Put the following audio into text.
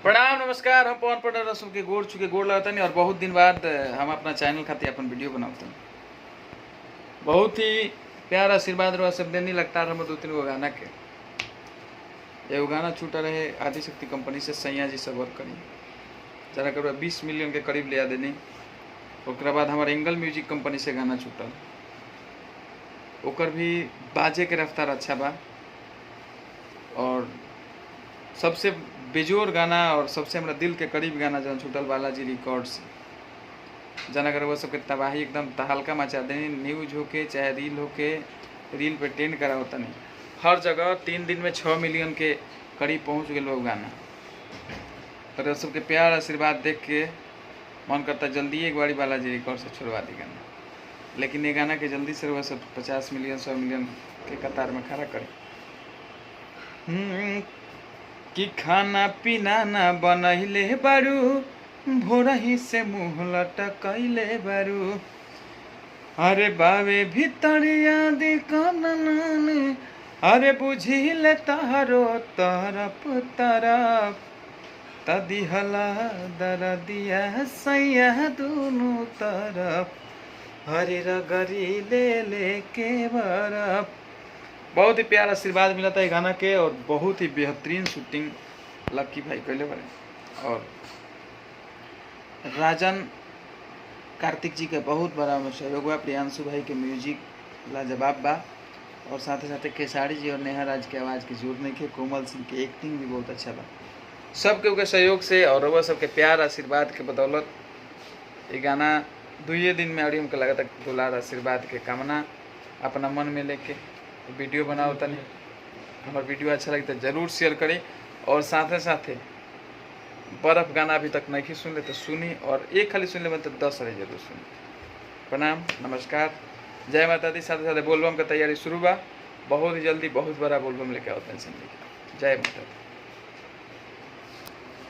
प्रणाम नमस्कार। हम पवन पटेल रसूल के गोड़ चुके गोड़ लगता नहीं और बहुत दिन बाद हम अपना चैनल खातिर अपन वीडियो बनाते हैं। बहुत ही प्यार आशीर्वाद रहा सब दिन नहीं लगता हम 2-3 गो गाना के एगो गाना छूटा रहे आदिशक्ति कंपनी से सैया जी सब वर्क करी जरा कर 20 मिलियन के करीब ले देनी। ओकरा बाद हमारे एंगल म्यूजिक कंपनी से गाना छूटल ओकर भी बाजे के रफ्तार अच्छा बा और सबसे बेजोर गाना और सबसे हमारा दिल के करीब गाना जौन छूटल बालाजी रिकॉर्ड्स जना कर वो सबके तबाही एकदम तहलका मचा देनी। न्यूज होके चाहे रील होके रील पे ट्रेंड करा होता नहीं हर जगह 3 दिन में 6 मिलियन के करीब पहुंच गए लोग गाना। और सबके प्यार आशीर्वाद देख के मन करता जल्दी एक बारी बालाजी रिकॉर्ड से छुड़वा दी गाना, लेकिन ये गाना के जल्दी से वो सब 50 मिलियन 100 मिलियन के कतार में खड़ा करे। कि खाना पीना ना बनैले बारू भोरही से मुँह लटकैले बारू अरे बावे भीतरिया दिकनन अरे बुझिले तहरो तरफ तरफ तदिहला दरदिया सैया दोनों तरफ हरे रगरी ले के बरफ। बहुत ही प्यार आशीर्वाद मिला था ये गाना के और बहुत ही बेहतरीन शूटिंग लक्की भाई कैले बड़े और राजन कार्तिक जी का बहुत बड़ा सहयोग बा। प्रियांशु भाई के म्यूजिक लाजवाब बा और साथ ही साथ खेसारी जी और नेहा राज के आवाज़ के जोड़ नहीं के कोमल सिंह के एक्टिंग भी बहुत अच्छा बा। सबके उनके सहयोग से और वो सबके प्यार आशीर्वाद के बदौलत ये गाना 2 दिन में और हमको लगा था दुलार आशीर्वाद के कामना अपना मन में लेके वीडियो बनाओ तनी हमार वीडियो अच्छा लगे तो जरूर शेयर करी और साथ बर्फ गाना अभी तक नहीं सुन ले तो सुनी और एक खाली सुन ले तो 10 रही जरूर सुनी। प्रणाम नमस्कार जय माता दी। साथ साथ बोलबम का तैयारी शुरू बा बहुत ही जल्दी बहुत बड़ा बोलबम लेके आओ टेंशन लेके। जय माता दी।